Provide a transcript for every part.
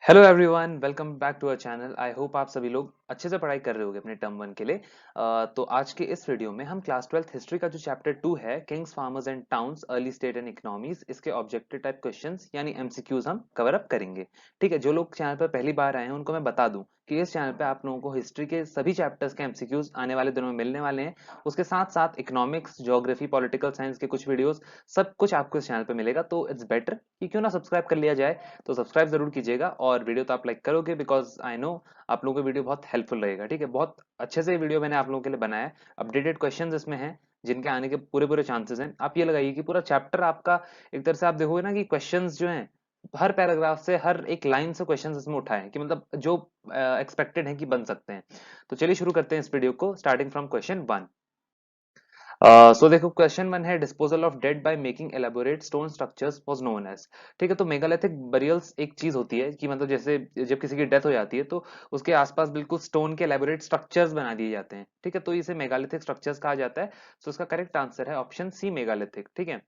Hello everyone, welcome back to our channel. I hope आप सभी लोग अच्छे से पढ़ाई कर रहे होगे अपने टर्म वन के लिए। तो आज के इस वीडियो में हम क्लास 12th हिस्ट्री का जो चैप्टर 2 है, Kings farmers and towns early state and economies, इसके ऑब्जेक्टिव टाइप क्वेश्चंस यानी एमसीक्यूज हम कवर अप करेंगे। ठीक है, जो लोग चैनल पर पहली बार आए हैं उनको मैं बता दूं कि इस चैनल पे आप लोगों को हिस्ट्री के सभी चैप्टर्स के एमसीक्यूज आने वाले दिनों में मिलने वाले हैं। उसके साथ साथ इकोनॉमिक्स, ज्योग्राफी, पॉलिटिकल साइंस के कुछ वीडियोस, सब कुछ आपको इस चैनल पे मिलेगा। तो इट्स बेटर कि क्यों ना सब्सक्राइब कर लिया जाए। तो सब्सक्राइब जरूर कीजिएगा और वीडियो तो आप लाइक करोगे, बिकॉज आई नो आप लोगों को वीडियो बहुत हेल्पफुल रहेगा। ठीक है, बहुत अच्छे से वीडियो मैंने आप लोगों के लिए बनाया है। अपडेटेड क्वेश्चंस इसमें हैं जिनके आने के पूरे पूरे चांसेस हैं। आप ये लगाइए कि पूरा चैप्टर आपका, एक तरह से आप देखोगे ना कि क्वेश्चंस जो हैं हर पैराग्राफ से, हर एक लाइन से क्वेश्चंस इसमें उठाए हैं कि मतलब जो एक्सपेक्टेड है कि बन सकते हैं। तो चलिए शुरू करते हैं इस वीडियो को, स्टार्टिंग फ्रॉम क्वेश्चन 1। सो देखो, क्वेश्चन 1 है disposal of dead by making elaborate stone structures was known as. ठीक है, तो मेगालिथिक बरियल्स एक चीज होती है कि मतलब जैसे जब किसी की डेथ हो जाती है तो उसके आसपास बिल्कुल स्टोन के एलाबोरेट स्ट्रक्चर्स बना दिए जाते हैं। ठीक है, तो इसे मेगालिथिक स्ट्रक्चर्स कहा जाता है। सो इसका करेक्ट आंसर है ऑप्शन सी, मेगालिथिक। ठीक है,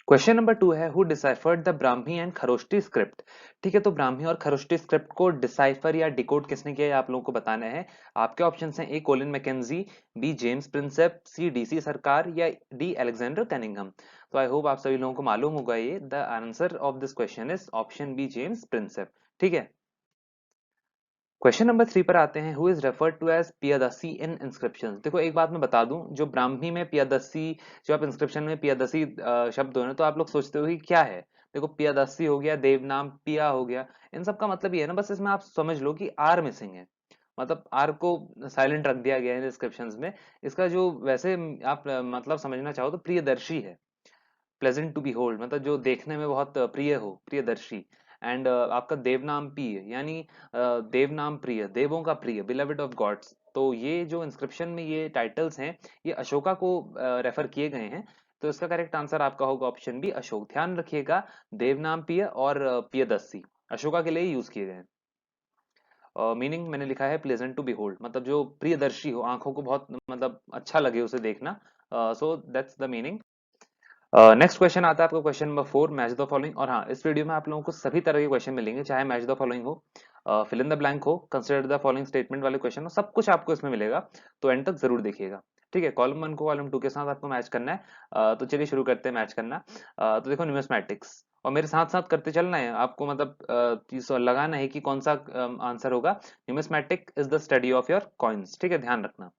क्वेश्चन नंबर 2 है who deciphered the Brahmi and Kharosthi script. ठीक है, तो ब्राह्मी और खरोष्टी स्क्रिप्ट को डिसाइफर या डिकोड किसने किया है आप लोगों को बताना है। आपके ऑप्शन हैं A Colin Mackenzie, B James Prinsep, C D C Sircar या डी अलेक्जेंडर कनिंघम। तो आई होप आप सभी लोगों को मालूम होगा ये। The answer of this question is option B, James Prinsep. ठीक है, क्वेश्चन नंबर 3 पर आते हैं। Who is referred to as Piyadasi in inscription. देखो एक बात मैं बता दूं, जो ब्राह्मी में पियादसी, जो आप इंस्क्रिप्शन में पियादसी शब्द हो ना, तो आप लोग सोचते हो कि क्या है। देखो, पियादसी हो गया, देवनाम, पिया हो गया, इन सब का मतलब ये है ना, बस इसमें आप समझ लो कि आर मिसिंग है। मतलब आर को साइलेंट रख दिया गया है इंस्क्रिप्शंस में। इसका जो वैसे आप मतलब समझना चाहो तो प्रियदर्शी है। प्लेजेंट टू बी होल्ड मतलब जो देखने में बहुत प्रिय हो, प्रियदर्शी। एंड आपका देवनाम पी यानी देवनाम प्रिय, देवों का प्रिय, बिलवेड ऑफ गॉड्स। तो ये जो इंस्क्रिप्शन में ये टाइटल्स हैं, ये अशोका को रेफर किए गए हैं। तो इसका करेक्ट आंसर आपका होगा ऑप्शन बी, अशोक। ध्यान रखिएगा, देवनाम प्रिय और प्रियदर्शी अशोका के लिए यूज किए गए हैं। मीनिंग मैंने लिखा है प्लेजेंट टू बिहोल्ड, मतलब जो प्रियदर्शी हो, आंखों को बहुत मतलब अच्छा लगे उसे देखना। So that's the meaning. Next question आता है आपका, question number 4, match the following. और हाँ, इस वीडियो में आप लोगों को सभी तरह के क्वेश्चन मिलेंगे, चाहे मैच द फॉलोइंग हो, फिल इन द ब्लैंक हो, कंसिडर द फॉलोइंग स्टेटमेंट वाले क्वेश्चन हो, सब कुछ आपको इसमें मिलेगा। तो एंड तक जरूर देखिएगा। ठीक है, कॉलम 1 को कॉलम 2 के साथ आपको मैच करना है। तो चलिए शुरू करते हैं मैच करना। तो देखो, न्यूमेस्मैटिक्स और मेरे साथ साथ करते चलना है आपको, मतलब लगाना है कि कौन सा आंसर होगा। Numismatics is the study of your coins. ठीक है, ध्यान रखना।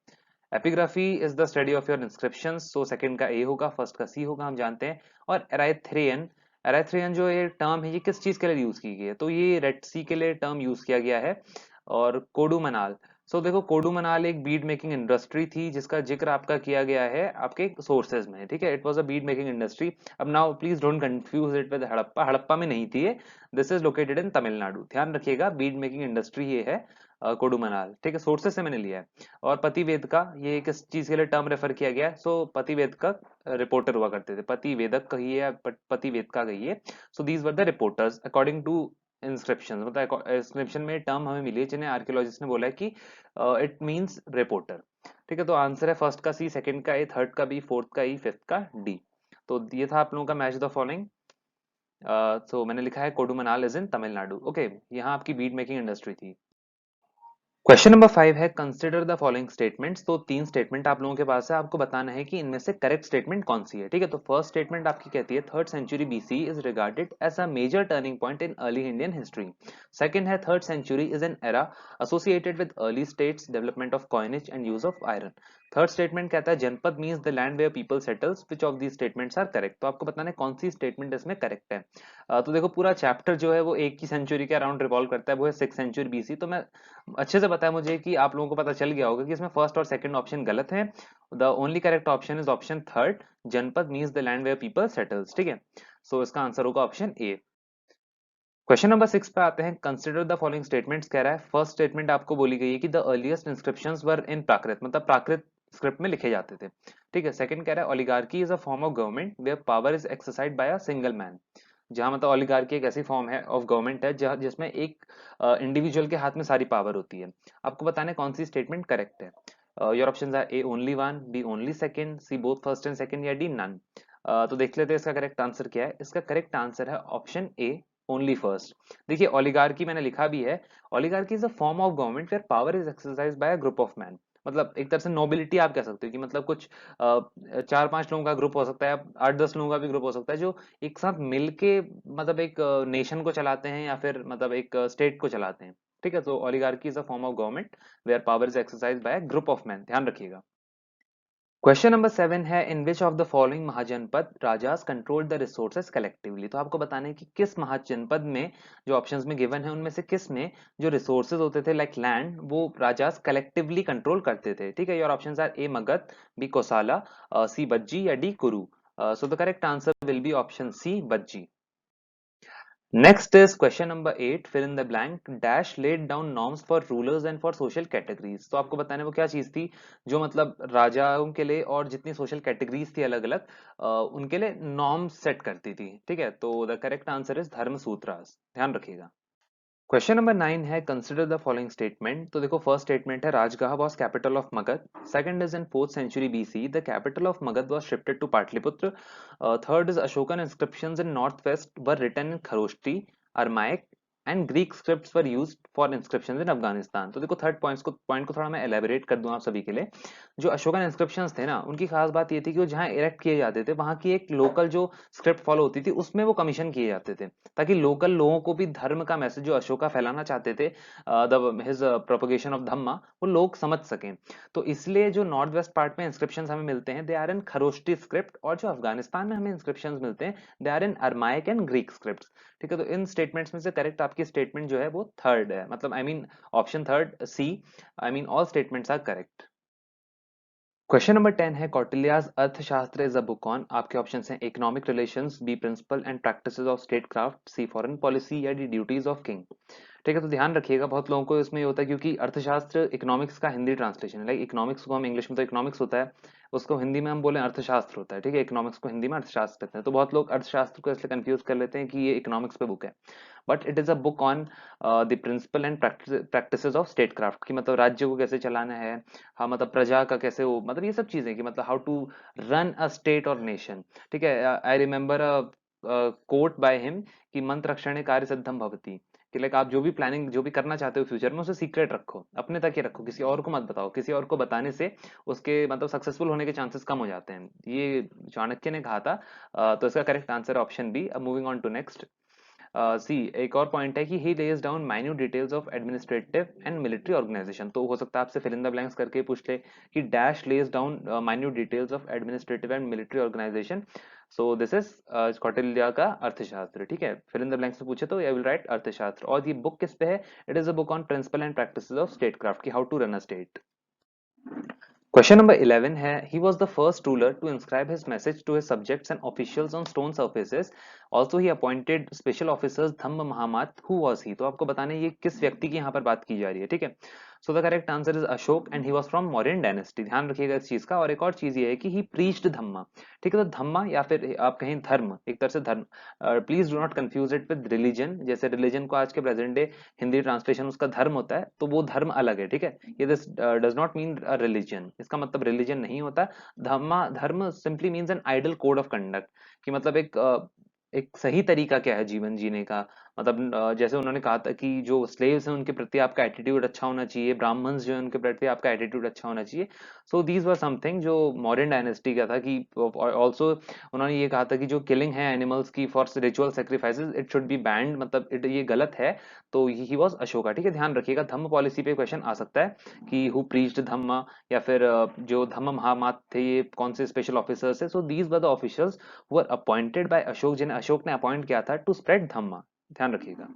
Epigraphy is the study of your inscription. So second का ए होगा, फर्स्ट का सी होगा, हम जानते हैं। और एराइथ्रियन, एराइथ्रियन जो ये टर्म है, ये किस चीज के लिए यूज की गई है, तो ये रेड सी के लिए टर्म यूज किया गया है। और कोडू मनाल, सो देखो, कोडू मनाल एक बीड मेकिंग इंडस्ट्री थी जिसका जिक्र आपका किया गया है आपके सोर्सेज में। ठीक है, it was a bead making industry. अब now please don't confuse it with Harappa. Harappa में नहीं थी ये। This is located in Tamil Nadu. ध्यान रखिएगा, बीड मेकिंग इंडस्ट्री ये है कोडू मनाल। ठीक है, सोर्सेज से मैंने लिया है। और पतिवेदका, ये किस चीज के लिए टर्म रेफर किया गया है। सो पतिवेदका रिपोर्टर हुआ करते थे, पतिवेदक कहिए या पतिवेदका कहिए। So these were the reporters according to inscription. मतलब इंस्क्रिप्शन में टर्म हमें मिली है जिन्हें आर्कियोलॉजिस्ट ने बोला है कि इट मींस रिपोर्टर। ठीक है, तो आंसर है फर्स्ट का सी, सेकंड का ए, थर्ड का बी, फोर्थ का ई, फिफ्थ का डी। तो ये था आप लोगों का मैच द फॉलोइंग। तो मैंने लिखा है कोडू मनाल इज इन तमिलनाडु। ओके, यहाँ आपकी बीड मेकिंग इंडस्ट्री थी। क्वेश्चन नंबर 5 है कंसिडर द फॉलोइंग स्टेटमेंट्स। तो 3 स्टेटमेंट आप लोगों के पास है, आपको बताना है कि इनमें से करेक्ट स्टेटमेंट कौन सी है। ठीक है, तो फर्स्ट स्टेटमेंट आपकी कहती है third century BC is regarded as a major turning point in early Indian history. Second है third century is an era associated with early states development of coinage and use of iron. Third statement कहता है janapada means the land where people settles, which of the statements are correct. तो आपको बताना है कौन सी statement इसमें correct है। तो देखो, पूरा चैप्टर जो है वो एक ही सेंचुरी के अराउंड रिवॉल्व करता है, वो है 6th सेंचुरी बीसी। तो मैं अच्छे से पता है मुझे कि आप लोगों को पता चल गया होगा कि इसमें फर्स्ट और सेकंड ऑप्शन गलत है। The only correct option is option third, janapada means the land where people settles. ठीक है, सो इसका आंसर होगा ऑप्शन ए। क्वेश्चन नंबर 6 पे आते हैं। कंसिडर द फॉलोइंग स्टेटमेंट्स कह रहा है। फर्स्ट स्टेटमेंट आपको बोली गई है कि द अर्लीस्ट इंस्क्रिप्शंस वर इन प्राकृत, मतलब प्राकृत स्क्रिप्ट में लिखे जाते थे। ठीक है, सेकंड कह रहा है oligarchy is a form of government where power is exercised by a single man. जहां मतलब ओलिगार्की एक ऐसी फॉर्म है ऑफ गवर्नमेंट है जहां जिसमें एक इंडिविजुअल के हाथ में सारी पावर होती है। आपको बताना है कौन सी स्टेटमेंट करेक्ट है। Your options are A only one, B only second, C both first and second या डी नन। तो देख लेते हैं इसका करेक्ट आंसर क्या है। इसका करेक्ट आंसर है ऑप्शन ए, ओनली फर्स्ट। देखिए ओलिगार्की मैंने लिखा भी है, oligarchy is a form of government where power is exercise by a group of man. मतलब एक तरह से नोबिलिटी आप कह सकते हो कि मतलब कुछ 4-5 लोगों का ग्रुप हो सकता है, 8-10 लोगों का भी ग्रुप हो सकता है, जो एक साथ मिलके मतलब एक नेशन को चलाते हैं या फिर मतलब एक स्टेट को चलाते हैं। ठीक है, तो oligarchy is a form of government where power is exercise by a group of man, ध्यान रखिएगा। क्वेश्चन नंबर 7 है, in which of the following mahajanapada rajas control the resources collectively. तो आपको बताना है कि किस महाजनपद में, जो ऑप्शंस में गिवन है उनमें से किस में जो रिसोर्सेज होते थे लाइक लैंड, वो राजास कलेक्टिवली कंट्रोल करते थे। ठीक है, your options are A Magadha, B Kosala, C Bajji या D Kuru. So the correct answer will be option C Bajji. Next is question number 8, fill in the blank, dash laid down norms for rulers and for social categories। तो आपको बताना है वो क्या चीज थी जो मतलब राजाओं के लिए और जितनी सोशल कैटेगरीज थी अलग अलग उनके लिए नॉर्म्स सेट करती थी। ठीक है, तो द करेक्ट आंसर इज धर्म सूत्रास, ध्यान रखिएगा। क्वेश्चन नंबर 9 है, कंसिडर द फॉलोइंग स्टेटमेंट। तो देखो फर्स्ट स्टेटमेंट है, Rajagaha was capital of Magadha. Second is in 4th century BC the capital of Magadha was shifted to Pataliputra. Third is Ashokan inscriptions in north west were written in Kharosthi, Aramaic and Greek scripts were used for inscriptions in Afghanistan. तो देखो third point को थोड़ा मैं elaborate कर दूं आप सभी के लिए। जो अशोकन इंस्क्रिप्शंस थे ना, उनकी खास बात ये थी कि वो जहां इरेक्ट किए जाते थे वहां की एक लोकल जो स्क्रिप्ट फॉलो होती थी उसमें वो कमीशन किए जाते थे, ताकि लोकल लोगों को भी धर्म का मैसेज जो अशोका फैलाना चाहते थे, द हिज प्रोपगेशन ऑफ धम्मा, वो लोग समझ सकें। तो इसलिए जो नॉर्थ वेस्ट पार्ट में इंस्क्रिप्शंस हमें मिलते हैं they are in Kharosthi script, और जो अफगानिस्तान में हमें इंस्क्रिप्शंस मिलते हैं they are in Aramaic and Greek scripts. ठीक है, तो इन स्टेटमेंट्स में से करेक्ट आपकी स्टेटमेंट जो है वो थर्ड है, मतलब I mean option third C, I mean all statements are correct. Question number 10 है, Kautilya's Arthashastra is a book on. आपके ऑप्शन हैं economic relations, B principle and practices of state craft, C foreign policy या D duties of king. ठीक है, तो ध्यान रखिएगा, बहुत लोगों को इसमें ये होता है क्योंकि अर्थशास्त्र इकोनॉमिक्स का हिंदी ट्रांसलेशन है। लाइक इकोनॉमिक्स को हम इंग्लिश में तो इकोनॉमिक्स होता है, उसको हिंदी में हम बोले अर्थशास्त्र होता है। ठीक है, इकोनॉमिक्स को हिंदी में अर्थशास्त्र कहते हैं, तो बहुत लोग अर्थशास्त्र को इसलिए कंफ्यूज कर लेते हैं कि ये इकोनॉमिक्स पे बुक है, but it is a book on the principle and practices of state craft, की मतलब राज्य को कैसे चलाना है, हाँ मतलब प्रजा का कैसे वो, मतलब ये सब चीजें कि मतलब how to run a state और नेशन। ठीक है, I remember quote by him कि मंत्र रक्षणे कार्य सिद्धम भवति, कि लाइक आप जो भी प्लानिंग जो भी करना चाहते हो फ्यूचर में उसे सीक्रेट रखो, अपने तक ही रखो, किसी और को मत बताओ, किसी और को बताने से उसके मतलब सक्सेसफुल होने के चांसेस कम हो जाते हैं, ये चाणक्य ने कहा था। तो इसका करेक्ट आंसर ऑप्शन बी। अब moving on to next, see एक और पॉइंट है कि he lays down minute details of administrative and military organisation. तो हो सकता है आपसे फिल इन द ब्लैंक्स करके पूछ ले कि dash lays down minute details of administrative and military organization. So this is Kautilya का अर्थशास्त्र। ठीक है, फिल इन द ब्लैंक्स में पूछे तो आई विल राइट अर्थशास्त्र। और ये बुक किस पे है? It is a book on principle and practices of state craft, की how to run a state. Question number 11 है, he was the first ruler to inscribe his message to his subjects and officials on stone surfaces. Also he appointed special officers Dhamma महामात. Who was he? तो आपको बताना है ये किस व्यक्ति की यहाँ पर बात की जा रही है। ठीक है, so the correct answer is Ashok and he was from Mauryan dynasty. ध्यान रखिएगा इस चीज का। और एक और चीज ये है कि ही प्रीच्ड धम्मा। ठीक है, तो धम्मा या फिर आप कहें धर्म, एक तरह से धर्म, please do not confuse it with religion. जैसे रिलीजन को आज के प्रेजेंट डे हिंदी ट्रांसलेशन उसका धर्म होता है, तो वो धर्म अलग है। ठीक है, ये this does not mean religion, इसका मतलब रिलीजन नहीं होता। Dhamma dharma simply means an ideal code of conduct, कि मतलब एक सही तरीका क्या है जीवन जीने का। मतलब जैसे उन्होंने कहा था कि जो स्लेव्स हैं उनके प्रति आपका एटीट्यूड अच्छा होना चाहिए, ब्राह्मण्स जो है उनके प्रति आपका एटीट्यूड अच्छा होना चाहिए। सो दीज वर समथिंग जो मॉडर्न डायनेस्टी का था। कि ऑल्सो उन्होंने ये कहा था कि जो किलिंग है एनिमल्स की for ritual sacrifices it should be band, मतलब ये गलत है। तो ही वॉज अशोका। ठीक है, ध्यान रखिएगा, धम्म पॉलिसी पे क्वेश्चन आ सकता है कि हु प्रीच्ड धम्मा, या फिर जो धम्म महामात थे ये कौन से स्पेशल ऑफिसर्स है। सो these were the officers who were appointed by Ashok, जिन्हें अशोक ने अपॉइंट किया था टू स्प्रेड धम्मा। ध्यान रखिएगा।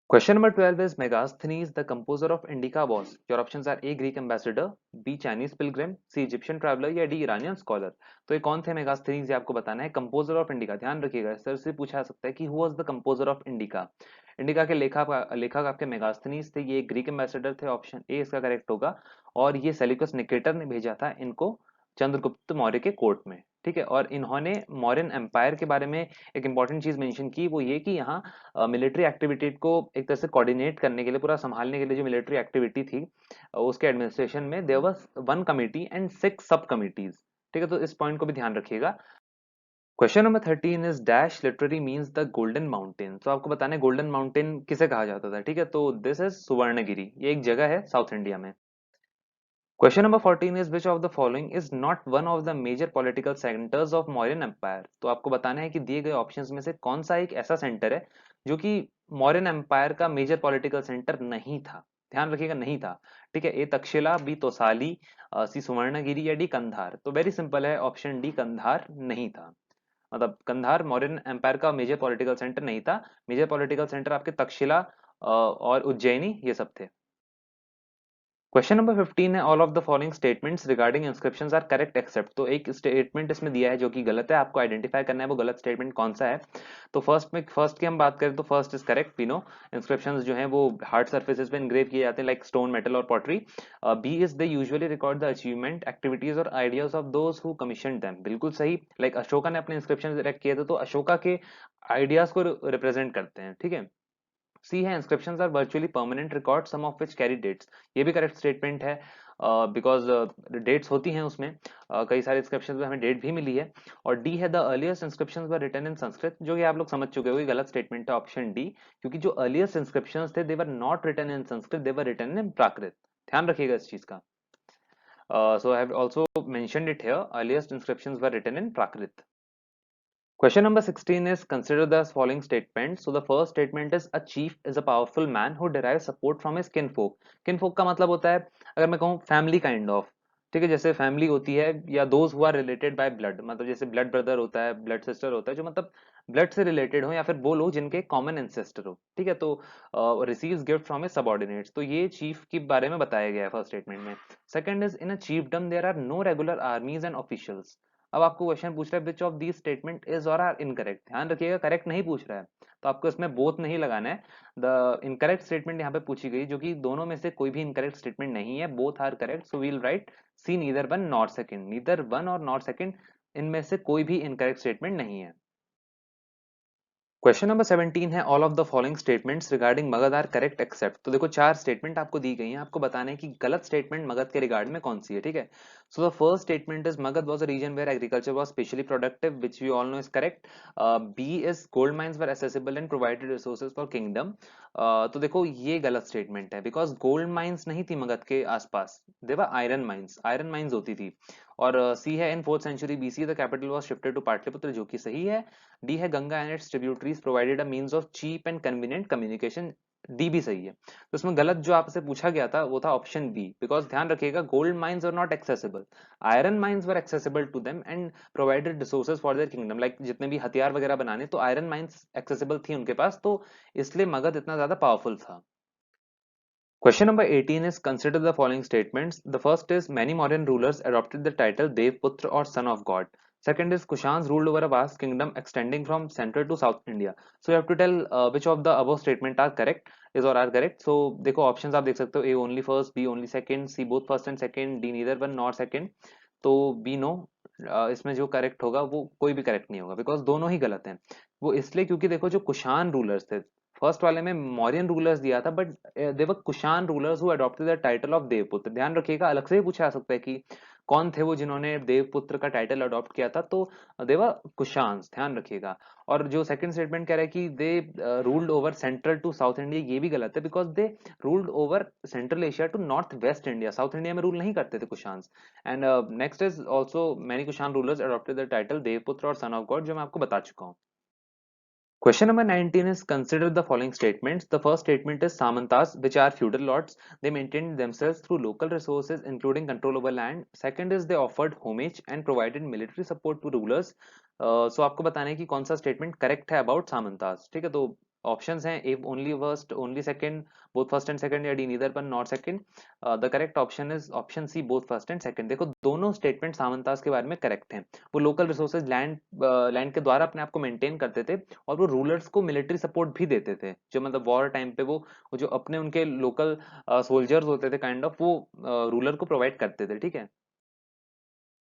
Question number 12 is Megasthenes, the composer of Indica was. Your options are A. Greek ambassador, B. Chinese pilgrim, C. Egyptian traveler या D. Iranian scholar। तो ये कौन थे मेगास्थनीज, ये आपको बताना है। कंपोजर ऑफ इंडिका, ध्यान रखिएगा, सर से पूछा जा सकता है कि who was the composer of indica. Indica के लेखक आपके मेगास्थनीज थे, ये ग्रीक एम्बेसडर थे, ऑप्शन ए इसका करेक्ट होगा। और ये सेल्यूकस निकेटर ने भेजा था इनको चंद्रगुप्त मौर्य के कोर्ट में। ठीक है, और इन्होंने मौर्यन एम्पायर के बारे में एक इंपॉर्टेंट चीज मेंशन की, वो ये कि यहाँ मिलिट्री एक्टिविटी को एक तरह से कोऑर्डिनेट करने के लिए, पूरा संभालने के लिए जो मिलिट्री एक्टिविटी थी उसके एडमिनिस्ट्रेशन में देयर वाज 1 कमिटी एंड 6 सब कमिटीज। ठीक है, तो इस पॉइंट को भी ध्यान रखिएगा। Question number 13 is dash literary means the golden mountain. तो आपको बताना है गोल्डन माउंटेन किसे कहा जाता था, ठीक है। तो दिस इज सुवर्णगिरी, ये एक जगह है साउथ इंडिया में। Question number 14 is which of the following is not one of the major political centres of Mauryan empire. तो आपको बताना है कि दिए गए ऑप्शंस में से कौन सा एक ऐसा सेंटर है जो कि मौर्यन एम्पायर का मेजर पॉलिटिकल सेंटर नहीं था। ध्यान रखिएगा, नहीं था, ठीक है। ए तक्षशिला, बी तोसाली, सी सुवर्णगिरी या डी कंधार। तो वेरी सिंपल है, ऑप्शन डी कंधार नहीं था। मतलब कंधार मौर्यन एम्पायर का मेजर पॉलिटिकल सेंटर नहीं था। मेजर पॉलिटिकल सेंटर आपके तक्षशिला और उज्जैनी ये सब थे। क्वेश्चन नंबर 15 है all of the following statements regarding inscriptions are correct except. तो एक स्टेटमेंट इसमें दिया है जो कि गलत है, आपको आइडेंटिफाई करना है वो गलत स्टेटमेंट कौन सा है। तो फर्स्ट की हम बात करें तो first is correct, we know inscriptions जो है वो हार्ड सर्फेसेस पे इनग्रेव किए जाते हैं लाइक स्टोन, मेटल और pottery. B is they usually record the achievement, activities और ideas of those who commissioned them. बिल्कुल सही, लाइक अशोका ने अपने इंस्क्रिप्शन डायरेक्ट किए थे तो अशोका के आइडियाज को रिप्रेजेंट करते हैं, ठीक है। सी है inscriptions are virtually permanent records some of which carry dates। ये भी करेक्ट स्टेटमेंट है बिकॉज डेट्स होती हैं उसमें, कई सारे इंस्क्रिप्शन में हमें डेट भी मिली है। और डी है the earliest inscriptions were written in Sanskrit, जो कि आप लोग समझ चुके हो, ये गलत स्टेटमेंट है ऑप्शन डी। क्योंकि जो अर्लिएस्ट इंस्क्रिप्शंस थे they were not written in Sanskrit, they were written in Prakrit. ध्यान रखिएगा इस चीज का। So I have also mentioned it here, earliest inscriptions were written in Prakrit. Question number 16 is consider the following statements. So the first statement is a chief is a powerful man who derives support from his kinfolk। kinfolk का मतलब होता है, अगर मैं कहूँ family kind of, ठीक है। जैसे फैमिली होती है या those who are related by blood, मतलब जैसे ब्लड ब्रदर होता है, ब्लड सिस्टर होता है, जो मतलब ब्लड से रिलेटेड हो या फिर वो लोग जिनके कॉमन एंसेस्टर हो, ठीक है। तो receives gift from his subordinates, तो ये चीफ के बारे में बताया गया है फर्स्ट स्टेटमेंट में। Second is in a chiefdom there are no regular armies and officials. अब आपको क्वेश्चन पूछ रहा है which of these statement is or are incorrect. ध्यान रखिएगा, करेक्ट नहीं पूछ रहा है, तो आपको इसमें बोथ नहीं लगाना है। द इनकरेक्ट स्टेटमेंट यहाँ पे पूछी गई जो कि दोनों में से कोई भी इनकरेक्ट स्टेटमेंट नहीं है, both are correct. So we'll write C neither one not second, neither one or not second, इनमें से कोई भी इनकरेक्ट स्टेटमेंट नहीं है। क्वेश्चन नंबर 17 है all of the following statements regarding Magadha are correct except. तो देखो चार स्टेटमेंट आपको दी गई हैं, आपको बताना है कि गलत स्टेटमेंट मगध के रिगार्ड में कौन सी है, ठीक है। So the first statement is Magadha was a region where agriculture was especially productive, which we all know is correct. B is gold mines were accessible and provided resources for kingdom. तो देखो ये गलत statement है because gold mines नहीं थी मगध के आसपास, there were iron mines, iron mines होती थी। और सी है in 4th century BC the capital was shifted to Pataliputra, जो कि सही है। डी है Ganga and its tributaries provided a means of cheap and convenient communication, D भी सही है। तो इसमें गलत जो आपसे पूछा गया था वो था ऑप्शन बी, बिकॉज ध्यान रखिएगा gold mines are not accessible, iron mines were accessible to them and provided resources for their kingdom. Like जितने भी हथियार वगैरह बनाने तो आयरन माइंस एक्सेसिबल थी उनके पास, तो इसलिए मगध इतना ज्यादा पावरफुल था। Question number 18 is consider the following statements. The first is many modern rulers adopted the title Devputra or son of God. Second is Kushans ruled over a vast kingdom extending from central to south India. So you have to tell which of the above statement are correct, is or are correct. So देखो options आप देख सकते हो, A only first, B only second, C both first and second, D neither one nor second. तो B no, इसमें जो correct होगा वो कोई भी करेक्ट नहीं होगा बिकॉज दोनों ही गलत हैं। वो इसलिए क्योंकि देखो जो कुषाण रूलर्स थे, फर्स्ट वाले में मौर्यन रूलर्स दिया था but they were Kushan rulers who adopted the title of Devaputra. ध्यान रखिएगा, अलग से भी पूछा जा सकता है कि कौन थे वो जिन्होंने देवपुत्र का टाइटल अडॉप्ट किया था, तो देवर कुषाण, ध्यान रखिएगा। और जो सेकंड स्टेटमेंट कह रहा है कि they ruled over central to south India, ये भी गलत है because they ruled over central Asia to north west India, south India में रूल नहीं करते थे Kushan. And next is also many Kushan rulers adopted the title Devaputra और सन ऑफ गॉड, जो मैं आपको बता चुका हूँ। Question number 19 is consider the following statements. The first statement is Samantas, which are feudal lords. They maintained themselves through local resources, including control over land. Second is they offered homage and provided military support to rulers. So आपको बताना है कि कौन सा statement correct है about samantas, ठीक है। तो ऑप्शंस हैं A only first, only second, both first and second, या D neither one not second. The correct option is option C both first and second. देखो दोनों स्टेटमेंट सामंतास के बारे में करेक्ट हैं। वो लोकल रिसोर्सेज लैंड लैंड के द्वारा अपने आप को मेंटेन करते थे और वो रूलर्स को मिलिट्री सपोर्ट भी देते थे, जो मतलब वॉर टाइम पे वो जो अपने उनके लोकल सोल्जर्स होते थे काइंड ऑफ, वो रूलर को प्रोवाइड करते थे, ठीक है।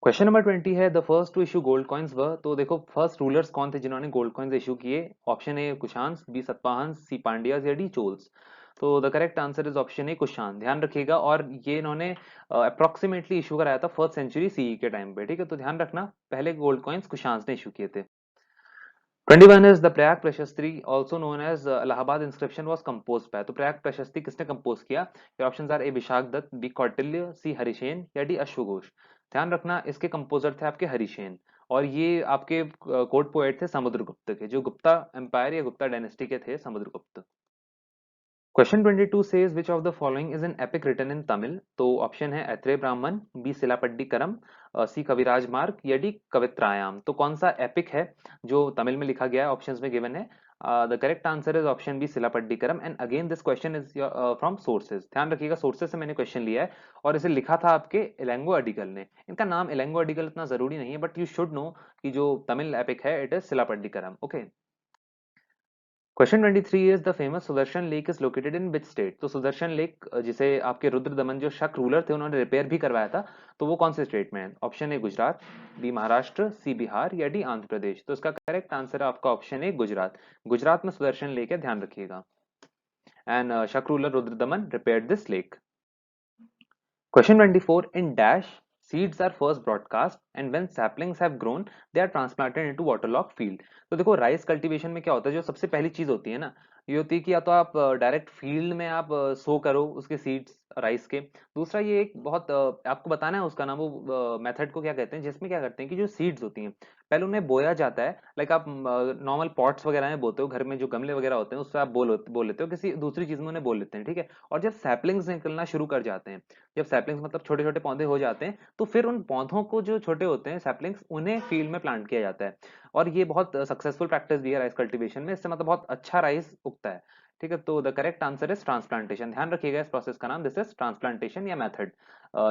क्वेश्चन नंबर 20 है the first to issue gold coins were. तो देखो फर्स्ट रूलर्स कौन थे जिन्होंने गोल्ड कॉइन्स इशू किए। Option A Kushans, B Satavahana, C Pandyas या डी चोल्स। तो the correct answer is option A Kushan. ध्यान रखिएगा, और ये इन्होंने अप्रोक्सीमेटली इशू कराया था फर्स्ट सेंचुरी सीई के टाइम पे, ठीक है। तो ध्यान रखना, पहले गोल्ड कॉइन्स कुशांस ने इशू किए थे। 21 is the प्रयाग प्रशस्ति also known as Allahabad inscription was composed by। तो प्रयाग प्रशस्ति किसने कंपोज किया? ये options are A Vishakhadatta, B Kautilya, C Harisena या डी अश्वघोष। ध्यान रखना इसके कंपोजर थे आपके हरिसेन, और ये आपके कोर्ट पोएट थे समुद्रगुप्त के, जो गुप्ता एम्पायर या गुप्ता डायनेस्टी के थे Samudragupta. Question 22 says which of the following is an epic written in Tamil। तो ऑप्शन है ऐत्रेय ब्राह्मण, बी सिलापट्टिकरम, सी कविराज मार्ग या डी कवित्रायाम। तो कौन सा एपिक है जो तमिल में लिखा गया है? ऑप्शंस में गिवन है। The correct answer is option B Silappatikaram. And again this question is from sources. ध्यान रखिएगा सोर्सेज से मैंने क्वेश्चन लिया है, और इसे लिखा था आपके इलेंगो अडिगल ने। इनका नाम इलेंगो अडिगल इतना जरूरी नहीं है, बट यू शुड नो कि जो तमिल एपिक है it is Silappatikaram. Okay. Question 23 is the famous Sudarshan lake is located in which state. तो सुदर्शन लेक जिसे आपके रुद्र दमन जो शक रूलर थे उन्होंने रिपेयर भी करवाया था, तो वो कौन से स्टेट में है? Option A Gujarat, B Maharashtra, C Bihar या डी आंध्र प्रदेश। तो इसका करेक्ट आंसर है आपका ऑप्शन ए गुजरात। गुजरात में सुदर्शन लेक है, ध्यान रखिएगा। एंड शक ruler Rudra Daman repaired this lake. Question 24 in dash seeds are first broadcast and when saplings have grown they are transplanted into waterlogged field। तो देखो राइस कल्टीवेशन में क्या होता है, जो सबसे पहली चीज होती है ना, ये होती है कि या तो आप डायरेक्ट फील्ड में आप सो करो उसके सीड्स राइस के। दूसरा ये एक बहुत आपको बताना है उसका नाम, वो मेथड को क्या कहते हैं, जिसमें क्या करते हैं कि जो सीड्स होती हैं पहले उन्हें बोया जाता है। लाइक आप नॉर्मल पॉट्स वगैरह में बोते हो, घर में जो गमले वगैरह होते हैं उससे आप बोल लेते हो, किसी दूसरी चीज में उन्हें बोल लेते हैं, ठीक है। और जब सैपलिंग्स निकलना शुरू कर जाते हैं, जब सैपलिंग्स मतलब छोटे छोटे पौधे हो जाते हैं, तो फिर उन पौधों को जो छोटे होते हैं सैपलिंग्स उन्हें फील्ड में प्लांट किया जाता है। और ये बहुत सक्सेसफुल प्रैक्टिस भी है राइस कल्टीवेशन में, इससे मतलब बहुत अच्छा राइस उगता है, ठीक है। तो the correct answer is transplantation. ध्यान रखिएगा इस प्रोसेस का नाम, दिस इज ट्रांसप्लांटेशन या मेथड,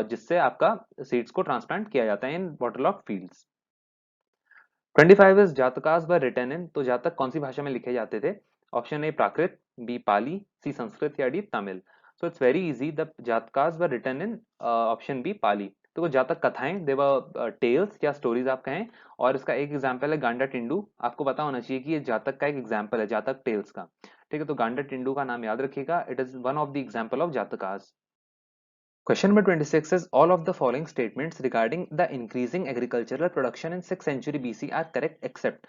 जिससे आपका सीड्स को ट्रांसप्लांट किया जाता है in waterlogged fields. 25 is Jatakas were written in. तो जातक कौन सी भाषा में लिखे जाते थे? Option A Prakrit, B Pali, C Sanskrit या D Tamil. So it's very easy, the Jatakas were written in option B Pali. तो वो जातक कथाएं, देवर टेल्स या स्टोरीज आप कहें, और इसका एक एग्जांपल है गांडा टिंडू। आपको पता होना चाहिए कि ये जातक का एक एग्जांपल है, जातक टेल्स का, ठीक है। तो गांडा टिंडू का नाम याद रखिएगा, it is one of the example of Jatakas. Question number 26 is all of the following statements regarding the increasing agricultural production in 6th century BC are correct except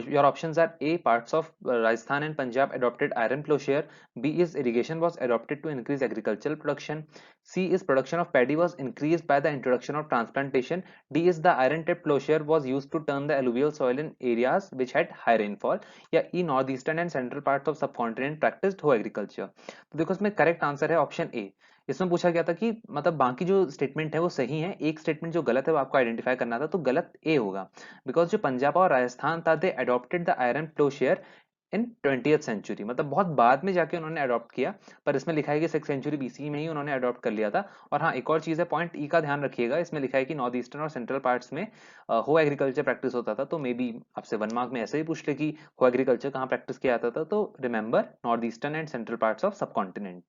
your options are A parts of Rajasthan and Punjab adopted iron plowshare, B is irrigation was adopted to increase agricultural production, C is production of paddy was increased by the introduction of transplantation, D is the iron tipped plowshare was used to turn the alluvial soil in areas which had high rainfall, या E northeastern and central parts of subcontinent practiced hoe agriculture। तो देखो इसमें correct answer है option ए। इसमें पूछा गया था कि मतलब बाकी जो स्टेटमेंट है वो सही है, एक स्टेटमेंट जो गलत है वो आपको आइडेंटिफाई करना था, तो गलत ए होगा। बिकॉज जो पंजाब और राजस्थान था they adopted the iron plough share in 20th century, मतलब बहुत बाद में जाके उन्होंने अडॉप्ट किया, पर इसमें लिखा है कि 6th सेंचुरी बीसी में ही उन्होंने अडॉप्ट कर लिया था। और हाँ एक और चीज है, पॉइंट ई का ध्यान रखिएगा, इसमें लिखा है कि नॉर्थ ईस्टर्न और सेंट्रल पार्ट्स में हो एग्रीकल्चर प्रैक्टिस होता था। तो मे बी आपसे 1 मार्क में ऐसे ही पूछ ले कि हो एग्रीकल्चर कहाँ प्रैक्टिस किया जाता था, तो remember north eastern and central parts of subcontinent.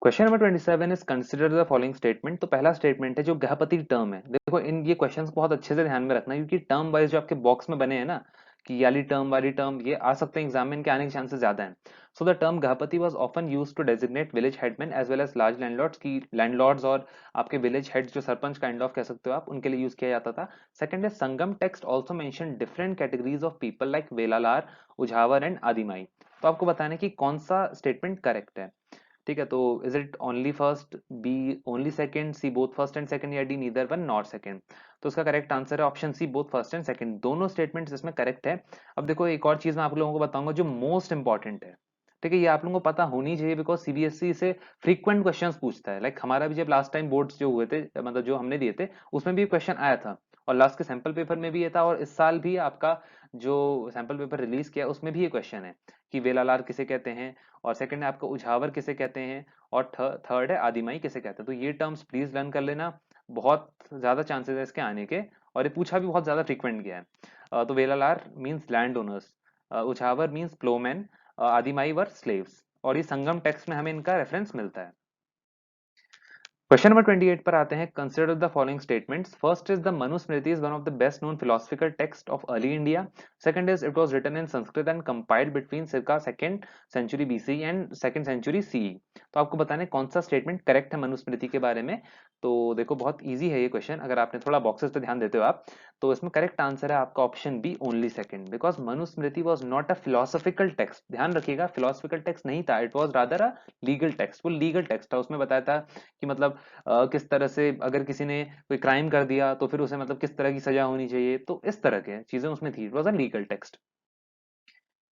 Question number 27 is consider the following statement. तो पहला स्टेटमेंट है जो गहपति टर्म है, देखो इन ये क्वेश्चंस को बहुत अच्छे से ध्यान में रखना, क्योंकि टर्म वाइज जो आपके बॉक्स में बने हैं ना, कि याली टर्म वाली टर्म, ये आ सकते हैं एग्जाम में, इनके आने के चांसेस ज्यादा हैं। So the term gahapati was often used to designate village headman as well as large landlords, की लैंडलॉर्ड्स और आपके विलेज हेड्स जो सरपंच काइंड ऑफ कह सकते हो आप, उनके लिए यूज किया जाता था। सेकंड है Sangam text also mention different categories of people like Vellalar, Uzhavar and Adimai. तो आपको बताना है कि कौन सा स्टेटमेंट करेक्ट है, ठीक है। तो is it only first, B only second, C both first and second, या D neither one nor second. तो इसका करेक्ट आंसर है option C both first and second, दोनों स्टेटमेंट्स इसमें करेक्ट है। अब देखो एक और चीज मैं आप लोगों को बताऊंगा जो मोस्ट इंपॉर्टेंट है, ठीक है, ये आप लोगों को पता होनी चाहिए, बिकॉज सीबीएसई से फ्रीक्वेंट क्वेश्चंस पूछता है। लाइक हमारा भी जब लास्ट टाइम बोर्ड्स जो हुए थे, मतलब जो हमने दिए थे, उसमें भी क्वेश्चन आया था, और लास्ट के सैंपल पेपर में भी ये था, और इस साल भी आपका जो सैंपल पेपर रिलीज किया उसमें भी ये क्वेश्चन है कि वेलालार किसे कहते हैं, और सेकंड है आपका उझावर किसे कहते हैं, और थर्ड है आदिमाई किसे कहते हैं। तो ये टर्म्स प्लीज लर्न कर लेना, बहुत ज्यादा चांसेस है इसके आने के, और ये पूछा भी बहुत ज्यादा फ्रीक्वेंट गया है। तो Vellalar means land owners, Uzhavar means ploughman, Adimai were slaves, और ये संगम टेक्स्ट में हमें इनका रेफरेंस मिलता है। क्वेश्चन नंबर 28 पर आते हैं। Consider the following statements. First is the Manusmriti is one of the best known philosophical text of early India. Second is it was written in Sanskrit and compiled between circa second century BC and second century CE. तो आपको बताना है कौन सा statement correct है मनुस्मृति के बारे में। तो देखो बहुत इजी है ये क्वेश्चन, अगर आपने थोड़ा बॉक्सेस पे ध्यान देते हो आप, तो इसमें करेक्ट आंसर है आपका option B, only second, because Manusmriti was not a philosophical text. ध्यान रखिएगा, फिलोसफिकल टेक्स्ट नहीं था, it was rather a legal text. वो लीगल टेक्स्ट था, उसमें बताया था कि मतलब किस तरह से अगर किसी ने कोई क्राइम कर दिया तो फिर उसे मतलब किस तरह की सजा होनी चाहिए, तो इस तरह के चीजें उसमें थी। It was a legal text.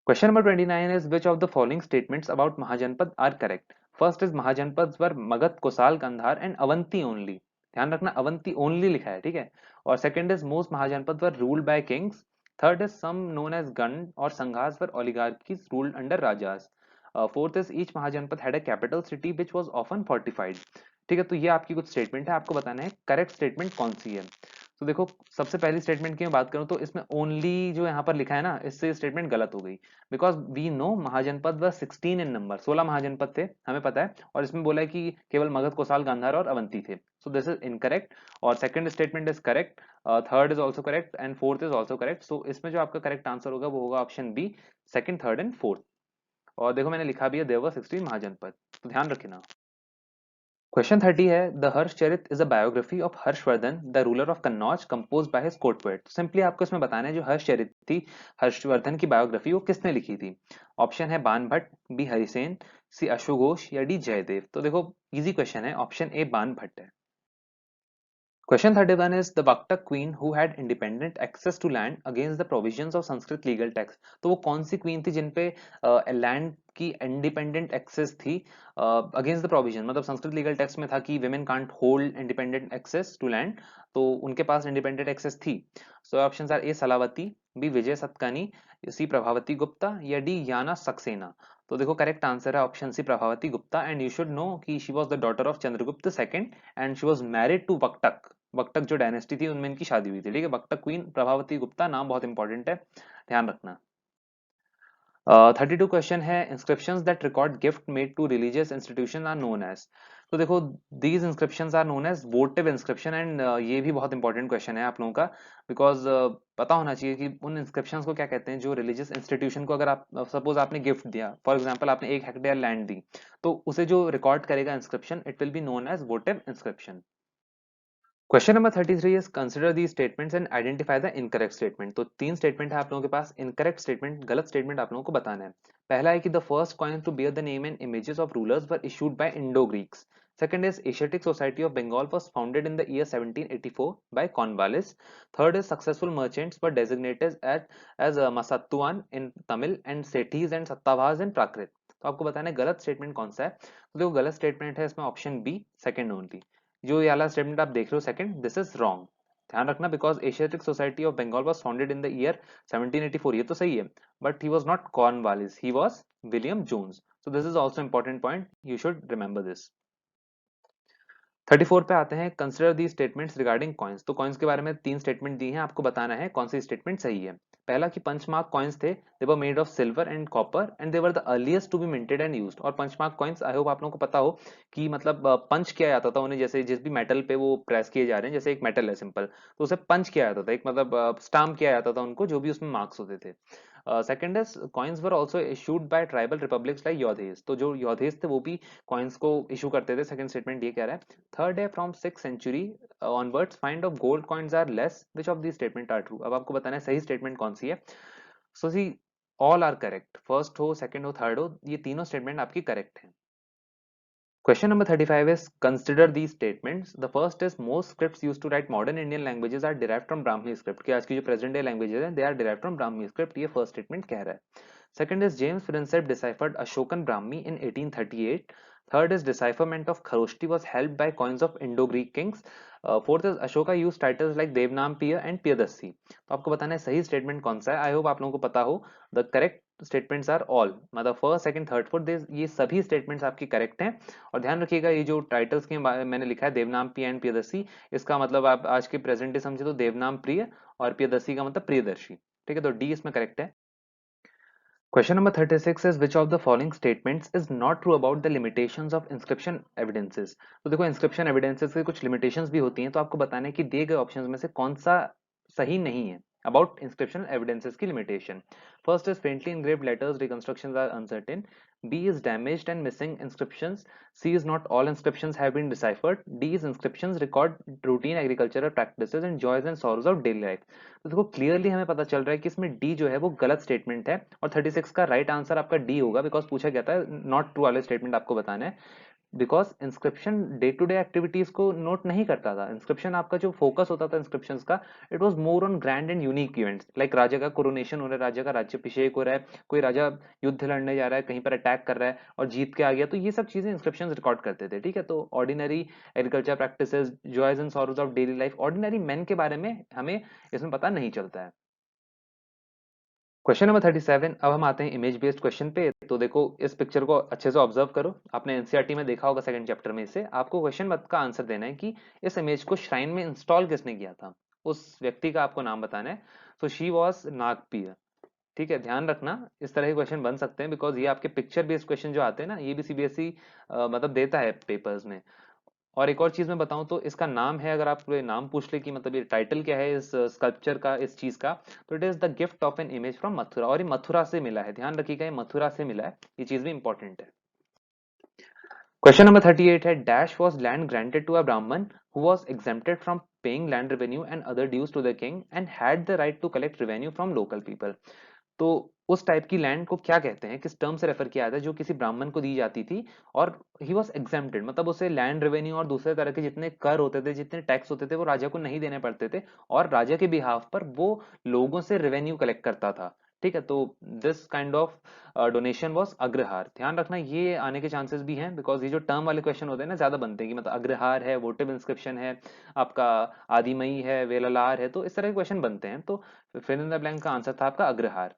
Question number 29 is which of the following statements about mahajanapada are correct. First is mahajanapada were Magadha, Kosala, Gandhara and Avanti only. ध्यान रखना अवंती ओनली लिखा है, ठीक है। और second is most mahajanapada were ruled by kings. Third is some known as gana और sanghas were oligarchies ruled under rajas. Fourth is each mahajanapada had a capital city which was often fortified. ठीक है, तो ये आपकी कुछ स्टेटमेंट है, आपको बताना है करेक्ट स्टेटमेंट कौन सी है। तो देखो, सबसे पहली स्टेटमेंट की मैं बात करूं तो इसमें ओनली जो यहाँ पर लिखा है ना, इससे स्टेटमेंट गलत हो गई। बिकॉज वी नो महाजनपद व 16 इन नंबर, 16 महाजनपद थे, हमें पता है। और इसमें बोला है कि केवल मगध, कोसाल, गांधार और अवंती थे। So this is incorrect. और second statement is correct, third is also correct and fourth is also correct. So इसमें जो आपका करेक्ट आंसर होगा वो होगा option B, second, third and fourth. और देखो मैंने लिखा भी है, देयर वर 16 महाजनपद, तो ध्यान रखना। क्वेश्चन 30 है, the Harshacharita is a biography of Harshvardhan the ruler of Kannauj compose by his court poet. Simply आपको इसमें बताना है जो हर्षचरित थी, हर्षवर्धन की बायोग्राफी, वो किसने लिखी थी। ऑप्शन है बाण भट्ट, बी हरिसेन, सी अश्वघोष या डी जयदेव। तो देखो इजी क्वेश्चन है, ऑप्शन ए बाण भट्ट है। Question 31 is the Baktak queen who had independent access to land against the provisions of Sanskrit legal text। तो वो कौन सी क्वीन थी जिनपे लैंड की इंडिपेंडेंट एक्सेस थी अगेंस्ट द प्रोविजन, मतलब संस्कृत लीगल टेक्स्ट में था कि women can't hold independent access to land, तो उनके पास इंडिपेंडेंट एक्सेस थी। So options are A Salavati, B Vijay Satakarni, C Prabhavati Gupta या डी याना सक्सेना। तो देखो करेक्ट आंसर है option C Prabhavati Gupta. And you should know कि she was the daughter of Chandragupta second and she was married to Vakataka. Vakataka जो dynasty थी उनमें इनकी शादी हुई थी, ठीक है। बक्टक क्वीन प्रभावती गुप्ता, नाम बहुत इंपॉर्टेंट है, ध्यान रखना। 32 क्वेश्चन है, inscriptions that record gift made to religious institution are known as. तो देखो these inscriptions are known as votive inscription. And ये भी बहुत इंपॉर्टेंट क्वेश्चन है आप लोगों का, बिकॉज पता होना चाहिए कि उन इंस्क्रिप्शंस को क्या कहते हैं जो रिलीजियस इंस्टीट्यूशन को, अगर आप सपोज आपने गिफ्ट दिया, फॉर एग्जांपल आपने 1 हेक्टेयर लैंड दी, तो उसे जो रिकॉर्ड करेगा inscription, it will be known as votive inscription. Question number 33 is consider the statements and identify the incorrect statement. तो तीन स्टेटमेंट है आप लोगों के पास, इनकरेक्ट स्टेटमेंट, गलत स्टेटमेंट आप लोगों को बताना है। पहला है कि the first coin to bear the name and images of rulers were issued by Indo Greeks. Second is Asiatic Society of Bengal was founded in the year 1784 by Cornwallis. Third is successful merchants were designated as Masattuan in Tamil and Sethis and Sattavahas in Prakrit। तो आपको बताना है गलत statement कौन सा है। तो देखो गलत स्टेटमेंट है इसमें ऑप्शन बी, सेकंड ओनली। जो ये वाला स्टेटमेंट आप देख रहे हो सेकंड, दिस इज रॉन्ग। ध्यान रखना, because Asiatic Society of Bengal was founded in the year 1784, ये तो सही है, but he was not Cornwallis, he was William Jones. So this is also important point, you should remember this. 34 पे आते हैं, consider the statements regarding coins. तो coins के बारे में तीन स्टेटमेंट दी हैं, आपको बताना है कौन सी स्टेटमेंट सही है। पहला कि पंचमार्क कॉइन्स थे, they were made of silver and copper and they were the earliest to be minted and used. और पंचमार्क कॉइन्स, आई होप आप लोगों को पता हो कि मतलब पंच किया जाता था उन्हें, जैसे जिस भी मेटल पे वो प्रेस किए जा रहे हैं, जैसे एक मेटल है सिंपल, तो उसे पंच किया जाता था, एक मतलब स्टाम्प किया जाता था उनको, जो भी उसमें मार्क्स होते थे। Second is coins were also issued by tribal republics like Yaudheyas. तो जो योधेस थे वो भी कॉइन्स को इशू करते थे, सेकंड स्टेटमेंट ये कह रहा है। थर्ड है from 6th century onwards find of gold coins are less, which of these statement are true। अब आपको बताना है सही स्टेटमेंट कौन सी है। सो see all are correct, first हो, सेकंड हो, थर्ड हो, ये तीनों स्टेटमेंट आपकी करेक्ट है। Question number 35 is consider these statements. The first is most scripts used to write modern Indian languages are derived from Brahmi script। कि आज की जो present day languages हैं, they are derived from Brahmi script, ये first statement कह रहा है। Second is James Friendship deciphered Ashokan Brahmi in 1838। Third is decipherment of Kharoshti was helped by coins of Indo-Greek kings। Fourth is Ashoka used titles like Devnam Piya and Piyadasi। तो आपको बताना है सही statement कौन सा है। आई hope आप लोगों को पता हो। The correct statements are all, मतलब फर्स्ट, सेकंड, थर्ड, फोर्थ, ये सभी स्टेटमेंट्स आपकी करेक्ट हैं। और ध्यान रखिएगा ये जो टाइटल्स के मैंने लिखा है देवनाम प्रिय एंड प्रियदर्शी, इसका मतलब आप आज के प्रेजेंट डे समझे तो देवनाम प्रिय और प्रियदर्शी का मतलब प्रियदर्शी, ठीक है। तो डी इसमें करेक्ट है। Question number 36 is which of the following statements is not true about the limitations of inscription evidences? तो देखो inscription evidences के कुछ limitations भी होती हैं, तो आपको बताना है कि दिए गए options में से कौन सा सही नहीं है about inscription evidences की limitation. First is faintly engraved letters, reconstructions are uncertain. B is damaged and missing inscriptions. C is not all inscriptions have been deciphered. D is inscriptions record routine agricultural practices and joys and sorrows of daily life. तो देखो clearly हमें पता चल रहा है कि इसमें D जो है वो गलत स्टेटमेंट है और 36 का राइट आंसर आपका डी होगा, बिकॉज पूछा गया था नॉट ट्रू वाले स्टेटमेंट आपको बताना है। Because inscription day to day activities को नोट नहीं करता था। इंस्क्रिप्शन आपका जो फोकस होता था इंस्क्रिप्शन का, it was more on grand and unique events, like राजा का कोरोनेशन हो रहा है, राजा का राज्यभिषेक हो रहा है, कोई राजा युद्ध लड़ने जा रहा है, कहीं पर अटैक कर रहा है और जीत के आ गया, तो ये सब चीजें इंस्क्रिप्शन रिकॉर्ड करते थे। ठीक है, तो ordinary agriculture practices, joys and sorrows of daily life, ordinary man के बारे में हमें इसमें पता नहीं चलता है। क्वेश्चन नंबर 37, अब हम आते हैं इमेज बेस्ड क्वेश्चन पे। तो देखो इस पिक्चर को अच्छे से ऑब्जर्व करो, आपने एनसीईआरटी में देखा होगा सेकंड चैप्टर में इसे। आपको क्वेश्चन का आंसर देना है कि इस इमेज को श्राइन में इंस्टॉल किसने किया था, उस व्यक्ति का आपको नाम बताना है। तो शी वॉज नागपिय। ठीक है, ध्यान रखना इस तरह के क्वेश्चन बन सकते हैं, बिकॉज ये आपके पिक्चर बेस्ड क्वेश्चन जो आते हैं ना, ये भी सीबीएसई मतलब देता है पेपर्स में। और एक और चीज मैं बताऊं तो इसका नाम है, अगर आप ये नाम पूछ ले कि मतलब ये टाइटल क्या है इस स्कल्पचर का, इस चीज का, तो it is the gift of an image from Mathura, और ये मथुरा से मिला है। ध्यान रखिएगा ये मथुरा से मिला है, ये चीज भी इंपॉर्टेंट है। क्वेश्चन नंबर 38 है dash was land granted to a Brahmin who was exempted from paying land revenue and other dues to the king and had the right to collect revenue from local people. तो उस type की land को क्या कहते हैं, किस term से refer किया जाता है, जो किसी ब्राह्मण को दी जाती थी और ही वॉज एग्जेम्प्टेड, मतलब उसे लैंड रेवेन्यू और दूसरे तरह के जितने कर होते थे, जितने टैक्स होते थे, वो राजा को नहीं देने पड़ते थे और राजा के बिहाफ पर वो लोगों से रेवेन्यू कलेक्ट करता था। ठीक है, तो this kind of donation was agrahara. ध्यान रखना ये आने के चांसेस भी हैं, बिकॉज ये जो टर्म वाले क्वेश्चन होते हैं ना ज्यादा बनते हैं कि मतलब अग्रहार है, वोटिव इंस्क्रिप्शन है, आपका आदिमई है, वेलालार है, तो इस तरह के क्वेश्चन बनते हैं। तो फिल इन द ब्लैंक का आंसर था आपका अग्रहार।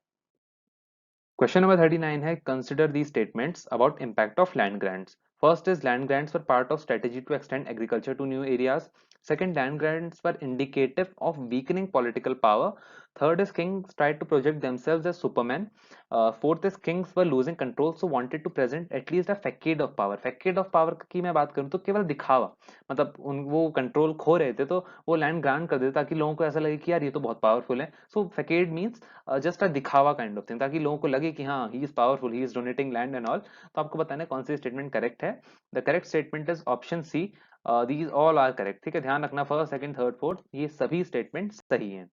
Question number 39 है consider these statements about impact of land grants. First is land grants were part of strategy to extend agriculture to new areas. Second, land grants were indicative of weakening political power. Third is kings tried to project themselves as supermen. Fourth is kings were losing control so wanted to present at least a facade of power. Facade of power की मैं बात करूँ तो केवल दिखावा, मतलब उन वो कंट्रोल खो रहे थे तो वो लैंड ग्रांट कर देते ताकि लोगों को ऐसा लगे कि यार ये तो बहुत पावरफुल है। सो फैकेड मीन्स जस्ट अ दिखावा काइंड ऑफ थिंग, ताकि लोगों को लगे कि हाँ he is powerful, he is donating land and all. तो आपको बताना है कौन सी स्टेटमेंट करेक्ट है। The correct statement is option C, these all are correct. ठीक है, ध्यान रखना फर्स्ट सेकंड थर्ड फोर्थ ये सभी स्टेटमेंट सही हैं।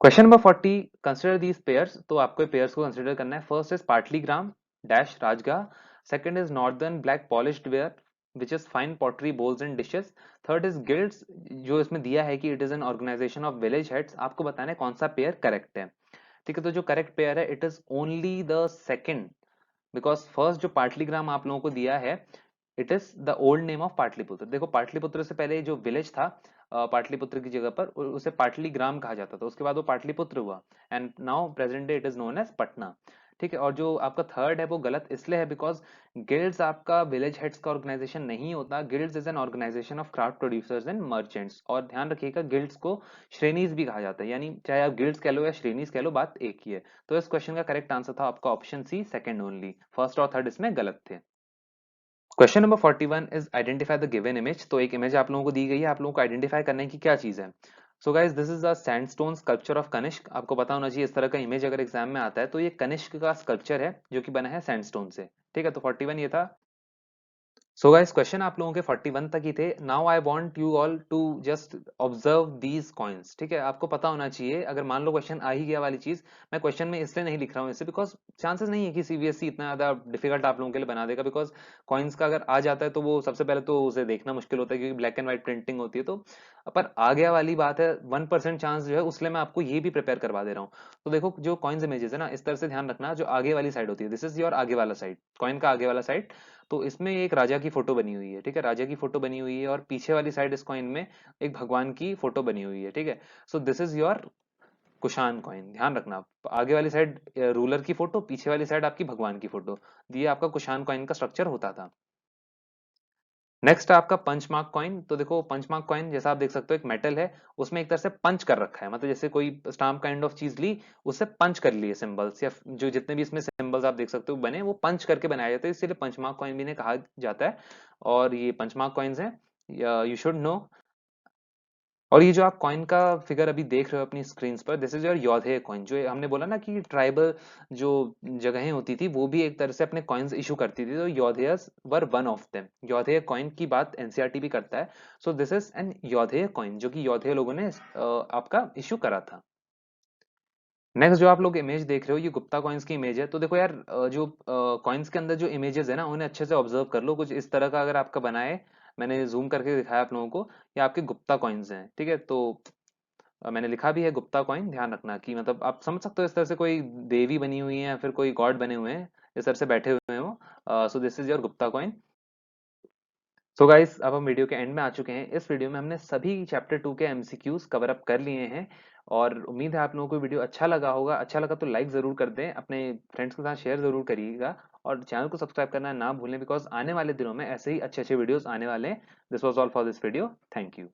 Question number 40, consider these pairs. तो आपको पेयर्स को कंसिडर करना है। First is Pataligrama dash Rajagaha. Second is northern black polished ware which is fine pottery bowls and dishes. Third is guilds, जो इसमें दिया है कि it is an organisation of village heads. आपको बताना है कौन सा पेयर करेक्ट है। ठीक है, तो जो करेक्ट पेयर है it is only the second, because first जो पाटलीग्राम आप लोगों को दिया है it is the old name of Pataliputra. देखो पाटलिपुत्र से पहले जो विलेज था पाटलिपुत्र की जगह पर उसे पाटलीग्राम कहा जाता था, उसके बाद वो पाटलिपुत्र हुआ and now present day it is known as Patna. ठीक है, और जो आपका थर्ड है वो गलत इसलिए है बिकॉज गिल्ड्स आपका विलेज हेड्स का ऑर्गेनाइजेशन नहीं होता। Guilds is an organisation of craft producers and merchants. और ध्यान रखिएगा गिल्ड्स को श्रेणीज भी कहा जाता है, यानी चाहे आप गिल्ड्स कह लो या श्रेणीज कह लो, बात एक ही है। तो इस क्वेश्चन का करेक्ट आंसर था आपका option C second only, first और थर्ड इसमें गलत थे। Question number 41 is identify the given image. तो एक इमेज आप लोगों को दी गई है, आप लोगों को आइडेंटिफाई करना है कि क्या चीज है। So guys this is a sandstone sculpture of Kanishka. आपको पता होना चाहिए इस तरह का इमेज अगर एग्जाम में आता है तो ये कनिष्क का स्कल्पचर है जो कि बना है सैंडस्टोन से। ठीक है, तो 41 ये था। सो गाइस क्वेश्चन आप लोगों के 41 तक ही थे। Now I want you all to just observe these coins. ठीक है, आपको पता होना चाहिए अगर मान लो क्वेश्चन आ ही गया वाली चीज, मैं क्वेश्चन में इसलिए नहीं लिख रहा हूँ इसे बिकॉज चांसेस नहीं है कि सीबीएसई इतना ज्यादा डिफिकल्ट आप लोगों के लिए बना देगा, बिकॉज कॉइन्स का अगर आ जाता है तो वो सबसे पहले तो उसे देखना मुश्किल होता है क्योंकि ब्लैक एंड व्हाइट प्रिंटिंग होती है। तो पर आ गया वाली बात है 1% चांस जो है उसलिए मैं आपको ये भी प्रिपेयर करवा दे रहा हूँ। तो देखो जो कॉइन्स इमेजेस है ना, इस तरह से ध्यान रखना, जो आगे वाली साइड होती है दिस इज योर आगे वाला साइड, कॉइन का आगे वाला साइड। तो इसमें एक राजा की फोटो बनी हुई है। ठीक है, राजा की फोटो बनी हुई है और पीछे वाली साइड इस कॉइन में एक भगवान की फोटो बनी हुई है। ठीक है, so this is your Kushan coin. ध्यान रखना आगे वाली साइड रूलर की फोटो, पीछे वाली साइड आपकी भगवान की फोटो, ये आपका कुशान कॉइन का स्ट्रक्चर होता था। नेक्स्ट है आपका पंच मार्क कॉइन। तो देखो पंच मार्क कॉइन जैसा आप देख सकते हो एक मेटल है, उसमें एक तरह से पंच कर रखा है, मतलब जैसे कोई स्टाम्प काइंड ऑफ चीज ली, उससे पंच कर लिए सिंबल्स, या जो जितने भी इसमें सिंबल्स आप देख सकते हो बने वो पंच करके बनाए जाते हैं, इसीलिए पंच मार्क कॉइन भी इन्हें कहा जाता है। और ये पंच मार्क कॉइन्स हैं, यू शुड नो। और ये जो आप कॉइन का फिगर अभी देख रहे हो अपनी स्क्रीन पर, this is your Yaudheya coin. जो हमने बोला ना कि ट्राइबल जो जगहें होती थी वो भी एक तरह से अपने कॉइन्स इशू करती थी, तो Yaudheyas were one of them. Yaudheya coin की बात एनसीईआरटी भी करता है। So this is an Yaudheya coin जो कि योधेय लोगों ने आपका इशू करा था। नेक्स्ट जो आप लोग इमेज देख रहे हो ये गुप्ता कॉइन्स की इमेज है। तो देखो यार, जो कॉइन्स के अंदर जो इमेजेस है ना उन्हें अच्छे से ऑब्जर्व कर लो। कुछ इस तरह का अगर आपका बना है, मैंने जूम करके दिखाया आप लोगों को, ये आपके गुप्ता कॉइन्स हैं, ठीक है। तो मैंने लिखा भी है गुप्ता कॉइन, ध्यान रखना कि मतलब आप समझ सकते हो इस तरह से कोई देवी बनी हुई है या फिर कोई गॉड बने हुए हैं, इस तरह से बैठे हुए हैं वो। सो this is your Gupta coin. So guys, अब हम वीडियो के एंड में आ चुके हैं। इस वीडियो में हमने सभी चैप्टर 2 के एमसीक्यूज कवर अप कर लिए हैं, और उम्मीद है आप लोगों को वीडियो अच्छा लगा होगा। अच्छा लगा तो लाइक जरूर कर दें, अपने फ्रेंड्स के साथ शेयर जरूर करिएगा, और चैनल को सब्सक्राइब करना ना भूलें, बिकॉज आने वाले दिनों में ऐसे ही अच्छे अच्छे वीडियोस आने वाले हैं। This was all for this video. Thank you.